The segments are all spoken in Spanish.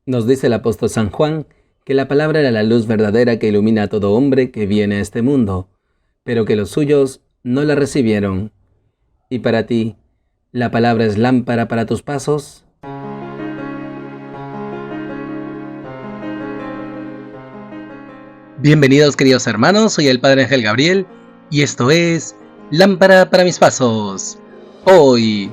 Nos dice el apóstol San Juan que la palabra era la luz verdadera que ilumina a todo hombre que viene a este mundo, pero que los suyos no la recibieron. ¿Y para ti, la palabra es lámpara para tus pasos? Bienvenidos, queridos hermanos, soy el Padre Ángel Gabriel y esto es Lámpara para mis pasos. Hoy,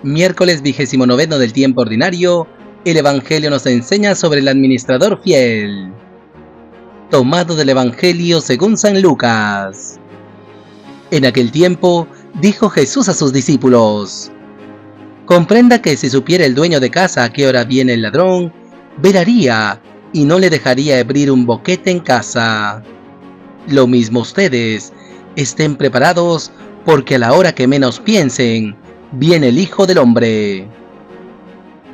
miércoles 29 del tiempo ordinario, el Evangelio nos enseña sobre el administrador fiel. Tomado del Evangelio según San Lucas. En aquel tiempo, dijo Jesús a sus discípulos: comprenda que si supiera el dueño de casa a qué hora viene el ladrón, velaría y no le dejaría abrir un boquete en casa. Lo mismo ustedes, estén preparados, porque a la hora que menos piensen, viene el Hijo del Hombre.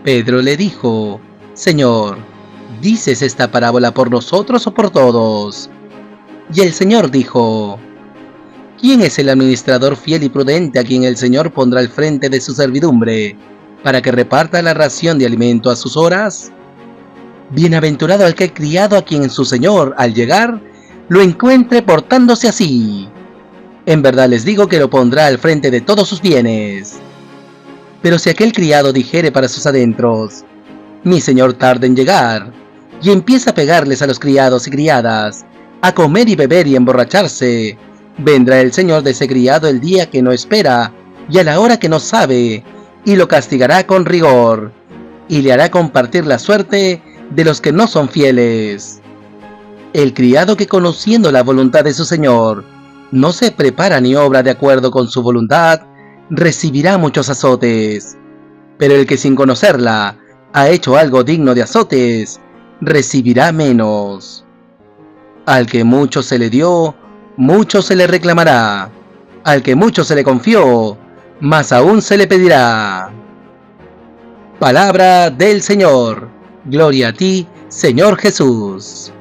Pedro le dijo: Señor, ¿dices esta parábola por nosotros o por todos? Y el Señor dijo: ¿quién es el administrador fiel y prudente a quien el Señor pondrá al frente de su servidumbre, para que reparta la ración de alimento a sus horas? Bienaventurado aquel criado a quien su señor, al llegar, lo encuentre portándose así. En verdad les digo que lo pondrá al frente de todos sus bienes. Pero si aquel criado dijere para sus adentros: mi señor tarda en llegar, y empieza a pegarles a los criados y criadas, a comer y beber y emborracharse, vendrá el señor de ese criado el día que no espera y a la hora que no sabe, y lo castigará con rigor, y le hará compartir la suerte de los que no son fieles. El criado que, conociendo la voluntad de su señor, no se prepara ni obra de acuerdo con su voluntad, recibirá muchos azotes. Pero el que sin conocerla ha hecho algo digno de azotes, recibirá menos. Al que mucho se le dio, mucho se le reclamará. Al que mucho se le confió, más aún se le pedirá. Palabra del Señor. Gloria a ti, Señor Jesús.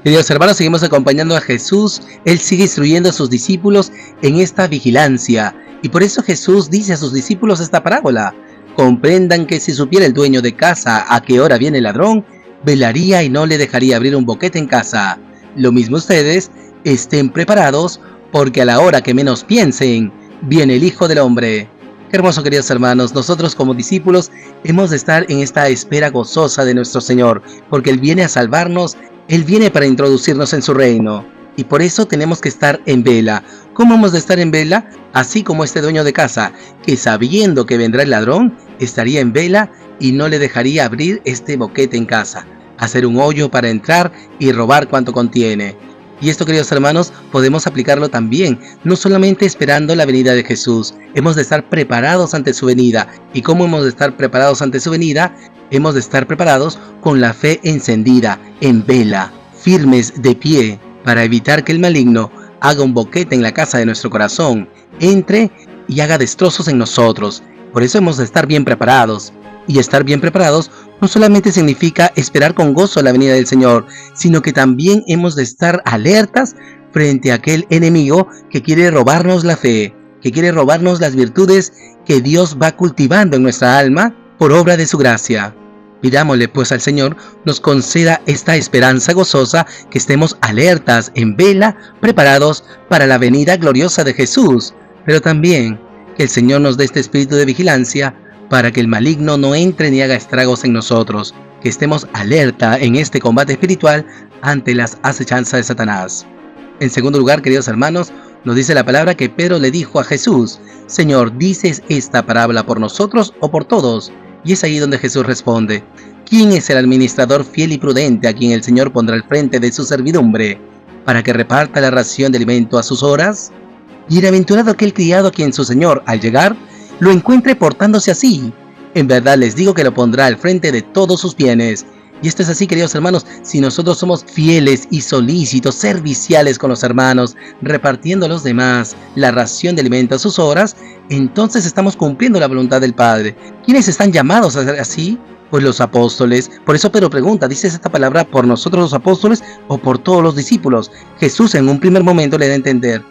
Queridos hermanos, seguimos acompañando a Jesús. Él sigue instruyendo a sus discípulos en esta vigilancia. Y por eso Jesús dice a sus discípulos esta parábola: comprendan que si supiera el dueño de casa a qué hora viene el ladrón, velaría y no le dejaría abrir un boquete en casa. Lo mismo ustedes, estén preparados, porque a la hora que menos piensen, viene el Hijo del Hombre. Qué hermoso, queridos hermanos, nosotros como discípulos hemos de estar en esta espera gozosa de nuestro Señor, porque Él viene a salvarnos, Él viene para introducirnos en su reino, y por eso tenemos que estar en vela. ¿Cómo hemos de estar en vela? Así como este dueño de casa, que sabiendo que vendrá el ladrón, estaría en vela y no le dejaría abrir este boquete en casa, hacer un hoyo para entrar y robar cuanto contiene. Y esto, queridos hermanos, podemos aplicarlo también, no solamente esperando la venida de Jesús, hemos de estar preparados ante su venida. ¿Y cómo hemos de estar preparados ante su venida? Hemos de estar preparados con la fe encendida, en vela, firmes de pie, para evitar que el maligno haga un boquete en la casa de nuestro corazón, entre y haga destrozos en nosotros. Por eso hemos de estar bien preparados. Y estar bien preparados no solamente significa esperar con gozo la venida del Señor, sino que también hemos de estar alertas frente a aquel enemigo que quiere robarnos la fe, que quiere robarnos las virtudes que Dios va cultivando en nuestra alma por obra de su gracia. Pidámosle pues al Señor nos conceda esta esperanza gozosa, que estemos alertas, en vela, preparados para la venida gloriosa de Jesús, pero también que el Señor nos dé este espíritu de vigilancia para que el maligno no entre ni haga estragos en nosotros, que estemos alerta en este combate espiritual ante las acechanzas de Satanás. En segundo lugar, queridos hermanos, nos dice la palabra que Pedro le dijo a Jesús: Señor, ¿dices esta parábola por nosotros o por todos? Y es ahí donde Jesús responde: ¿quién es el administrador fiel y prudente a quien el Señor pondrá al frente de su servidumbre, para que reparta la ración de alimento a sus horas? Bienaventurado aquel criado a quien su señor, al llegar, lo encuentre portándose así. En verdad les digo que lo pondrá al frente de todos sus bienes. Y esto es así, queridos hermanos, si nosotros somos fieles y solícitos, serviciales con los hermanos, repartiendo a los demás la ración de alimento a sus horas, entonces estamos cumpliendo la voluntad del Padre. ¿Quiénes están llamados a ser así? Pues los apóstoles, por eso Pedro pregunta, ¿dices esta palabra por nosotros los apóstoles o por todos los discípulos? Jesús en un primer momento le da a entender,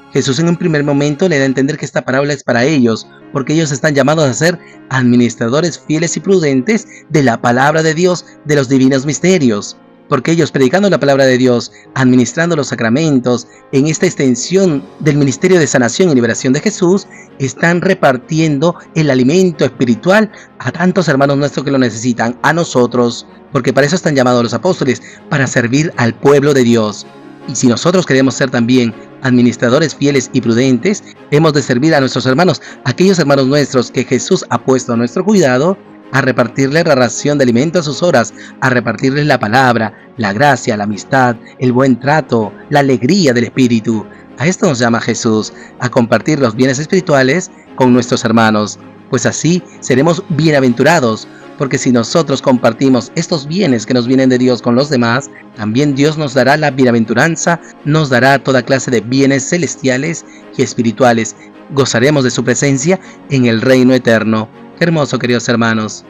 que esta parábola es para ellos, porque ellos están llamados a ser administradores fieles y prudentes de la palabra de Dios, de los divinos misterios. Porque ellos, predicando la palabra de Dios, administrando los sacramentos, en esta extensión del ministerio de sanación y liberación de Jesús, están repartiendo el alimento espiritual a tantos hermanos nuestros que lo necesitan, a nosotros, porque para eso están llamados los apóstoles, para servir al pueblo de Dios. Y si nosotros queremos ser también administradores fieles y prudentes, hemos de servir a nuestros hermanos, aquellos hermanos nuestros que Jesús ha puesto a nuestro cuidado, a repartirles la ración de alimento a sus horas, a repartirles la palabra, la gracia, la amistad, el buen trato, la alegría del Espíritu. A esto nos llama Jesús, a compartir los bienes espirituales con nuestros hermanos, pues así seremos bienaventurados, porque si nosotros compartimos estos bienes que nos vienen de Dios con los demás, también Dios nos dará la bienaventuranza, nos dará toda clase de bienes celestiales y espirituales. Gozaremos de su presencia en el reino eterno. Qué hermoso, queridos hermanos.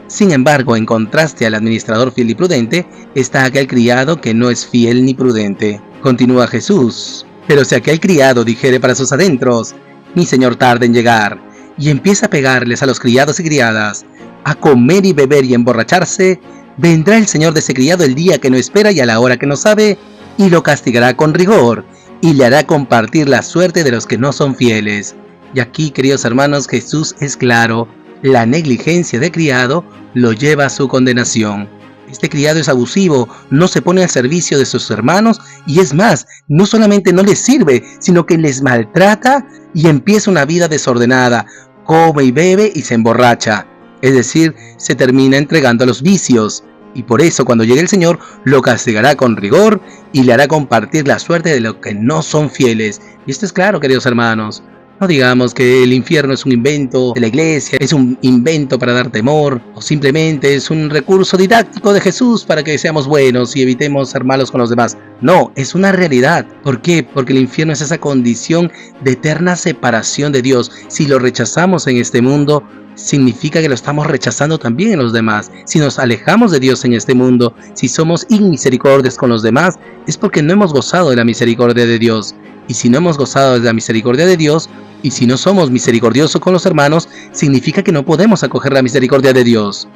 Sin embargo, en contraste al administrador fiel y prudente, está aquel criado que no es fiel ni prudente. Continúa Jesús. Pero si aquel criado dijere para sus adentros, mi señor tarda en llegar, y empieza a pegarles a los criados y criadas, a comer y beber y emborracharse, vendrá el señor de ese criado el día que no espera y a la hora que no sabe, y lo castigará con rigor, y le hará compartir la suerte de los que no son fieles. Y aquí, queridos hermanos, Jesús es claro. La negligencia de criado lo lleva a su condenación. Este criado es abusivo, no se pone al servicio de sus hermanos y es más, no solamente no les sirve, sino que les maltrata y empieza una vida desordenada, come y bebe y se emborracha. Es decir, se termina entregando a los vicios. Y por eso cuando llegue el Señor lo castigará con rigor y le hará compartir la suerte de los que no son fieles. Y esto es claro, queridos hermanos. No digamos que el infierno es un invento de la iglesia, es un invento para dar temor, o simplemente es un recurso didáctico de Jesús para que seamos buenos y evitemos ser malos con los demás. No, es una realidad. ¿Por qué? Porque el infierno es esa condición de eterna separación de Dios. Si lo rechazamos en este mundo, significa que lo estamos rechazando también en los demás. Si nos alejamos de Dios en este mundo, si somos inmisericordios con los demás, es porque no hemos gozado de la misericordia de Dios. Y si no hemos gozado de la misericordia de Dios, y si no somos misericordiosos con los hermanos, significa que no podemos acoger la misericordia de Dios.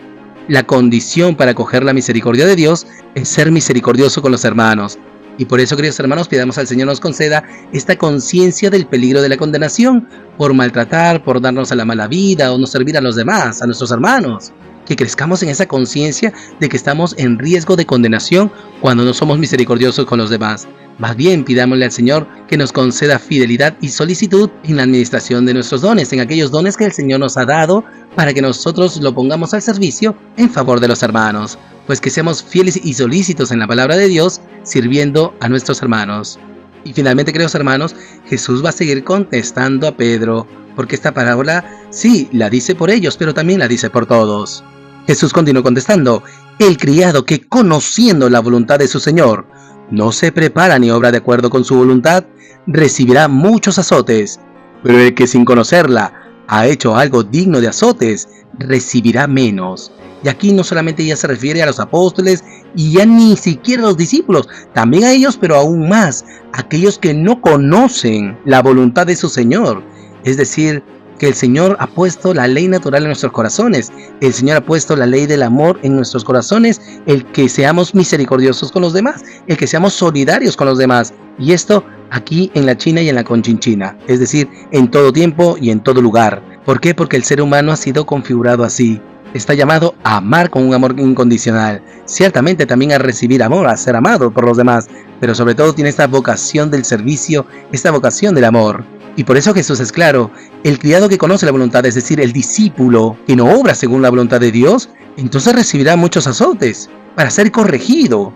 La condición para acoger la misericordia de Dios es ser misericordioso con los hermanos. Y por eso, queridos hermanos, pidamos al Señor nos conceda esta conciencia del peligro de la condenación por maltratar, por darnos a la mala vida o no servir a los demás, a nuestros hermanos. Que crezcamos en esa conciencia de que estamos en riesgo de condenación cuando no somos misericordiosos con los demás. Más bien, pidámosle al Señor que nos conceda fidelidad y solicitud en la administración de nuestros dones, en aquellos dones que el Señor nos ha dado, para que nosotros lo pongamos al servicio en favor de los hermanos. Pues que seamos fieles y solícitos en la palabra de Dios, sirviendo a nuestros hermanos. Y finalmente, queridos hermanos, Jesús va a seguir contestando a Pedro, porque esta parábola sí la dice por ellos, pero también la dice por todos. Jesús continuó contestando: el criado que, conociendo la voluntad de su Señor, no se prepara ni obra de acuerdo con su voluntad, recibirá muchos azotes, pero el que sin conocerla ha hecho algo digno de azotes, recibirá menos. Y aquí no solamente ya se refiere a los apóstoles y ya ni siquiera a los discípulos, también a ellos, pero aún más, aquellos que no conocen la voluntad de su Señor. Es decir, que el Señor ha puesto la ley natural en nuestros corazones. El Señor ha puesto la ley del amor en nuestros corazones, el que seamos misericordiosos con los demás, el que seamos solidarios con los demás. Y esto aquí en la China y en la Conchinchina, es decir, en todo tiempo y en todo lugar. ¿Por qué? Porque el ser humano ha sido configurado así. Está llamado a amar con un amor incondicional. Ciertamente también a recibir amor, a ser amado por los demás, pero sobre todo tiene esta vocación del servicio, esta vocación del amor. Y por eso Jesús es claro: el criado que conoce la voluntad, es decir, el discípulo que no obra según la voluntad de Dios, entonces recibirá muchos azotes para ser corregido.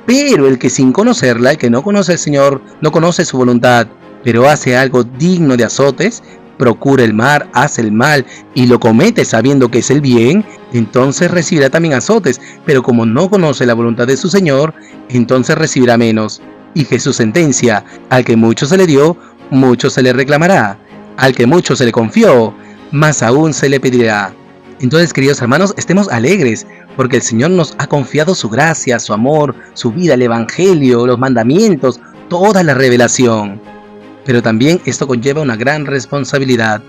Pero el que sin conocerla, el que no conoce al Señor, no conoce su voluntad, pero hace algo digno de azotes, procura el mal, hace el mal y lo comete sabiendo que es el bien, entonces recibirá también azotes, pero como no conoce la voluntad de su Señor, entonces recibirá menos. Y Jesús sentencia: al que mucho se le dio, mucho se le reclamará; al que mucho se le confió, más aún se le pedirá. Entonces, queridos hermanos, estemos alegres, porque el Señor nos ha confiado su gracia, su amor, su vida, el Evangelio, los mandamientos, toda la revelación. Pero también esto conlleva una gran responsabilidad,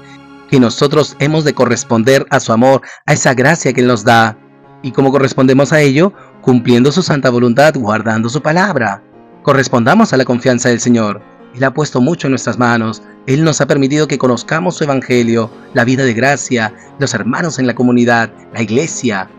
que nosotros hemos de corresponder a su amor, a esa gracia que Él nos da. ¿Y cómo correspondemos a ello? Cumpliendo su santa voluntad, guardando su palabra. Correspondamos a la confianza del Señor. Él ha puesto mucho en nuestras manos. Él nos ha permitido que conozcamos su Evangelio, la vida de gracia, los hermanos en la comunidad, la iglesia.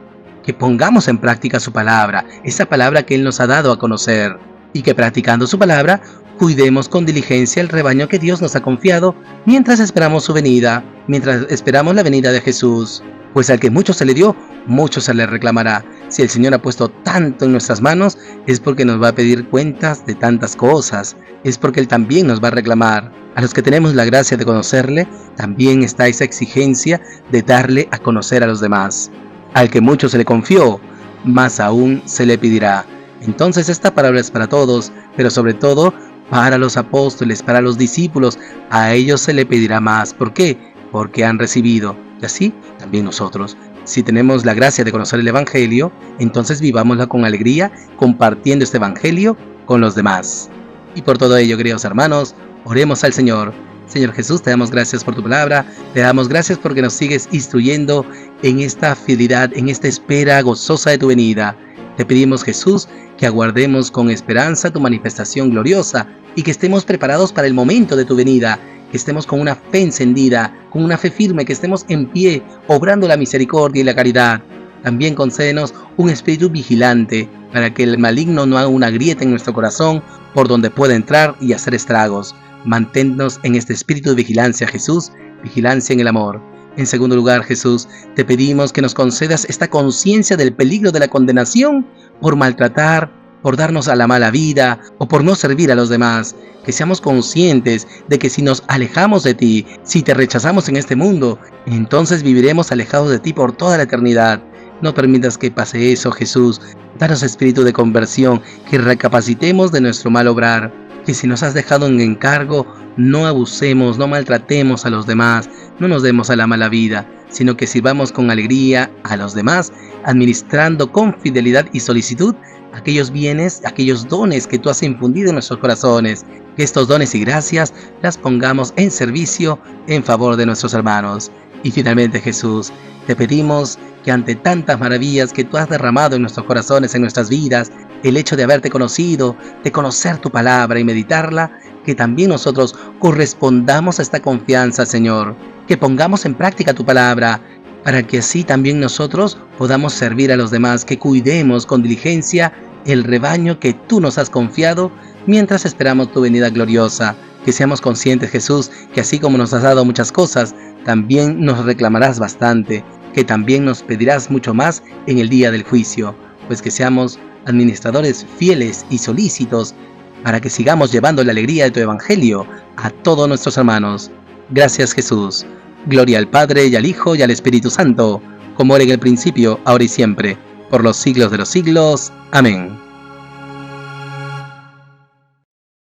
Que pongamos en práctica su palabra, esa palabra que Él nos ha dado a conocer. Y que practicando su palabra, cuidemos con diligencia el rebaño que Dios nos ha confiado mientras esperamos su venida, mientras esperamos la venida de Jesús. Pues al que mucho se le dio, mucho se le reclamará. Si el Señor ha puesto tanto en nuestras manos, es porque nos va a pedir cuentas de tantas cosas. Es porque Él también nos va a reclamar. A los que tenemos la gracia de conocerle, también está esa exigencia de darle a conocer a los demás. Al que mucho se le confió, más aún se le pedirá. Entonces esta palabra es para todos, pero sobre todo para los apóstoles, para los discípulos. A ellos se le pedirá más. ¿Por qué? Porque han recibido. Y así también nosotros. Si tenemos la gracia de conocer el Evangelio, entonces vivámosla con alegría, compartiendo este Evangelio con los demás. Y por todo ello, queridos hermanos, oremos al Señor. Señor Jesús, te damos gracias por tu palabra, te damos gracias porque nos sigues instruyendo en esta fidelidad, en esta espera gozosa de tu venida. Te pedimos, Jesús, que aguardemos con esperanza tu manifestación gloriosa y que estemos preparados para el momento de tu venida, que estemos con una fe encendida, con una fe firme, que estemos en pie, obrando la misericordia y la caridad. También concédenos un espíritu vigilante, para que el maligno no haga una grieta en nuestro corazón por donde pueda entrar y hacer estragos. Manténnos en este espíritu de vigilancia, Jesús, vigilancia en el amor. En segundo lugar, Jesús, te pedimos que nos concedas esta conciencia del peligro de la condenación por maltratar, por darnos a la mala vida o por no servir a los demás. Que seamos conscientes de que si nos alejamos de ti, si te rechazamos en este mundo, entonces viviremos alejados de ti por toda la eternidad. No permitas que pase eso, Jesús. Danos espíritu de conversión, que recapacitemos de nuestro mal obrar. Que si nos has dejado un encargo, no abusemos, no maltratemos a los demás, no nos demos a la mala vida, sino que sirvamos con alegría a los demás, administrando con fidelidad y solicitud aquellos bienes, aquellos dones que tú has infundido en nuestros corazones. Que estos dones y gracias las pongamos en servicio en favor de nuestros hermanos. Y finalmente, Jesús, te pedimos que ante tantas maravillas que tú has derramado en nuestros corazones, en nuestras vidas, el hecho de haberte conocido, de conocer tu palabra y meditarla, que también nosotros correspondamos a esta confianza, Señor, que pongamos en práctica tu palabra, para que así también nosotros podamos servir a los demás, que cuidemos con diligencia el rebaño que tú nos has confiado mientras esperamos tu venida gloriosa. Que seamos conscientes, Jesús, que así como nos has dado muchas cosas, también nos reclamarás bastante, que también nos pedirás mucho más en el día del juicio, pues que seamos administradores fieles y solícitos para que sigamos llevando la alegría de tu Evangelio a todos nuestros hermanos. Gracias, Jesús. Gloria al Padre, y al Hijo, y al Espíritu Santo, como era en el principio, ahora y siempre, por los siglos de los siglos. Amén.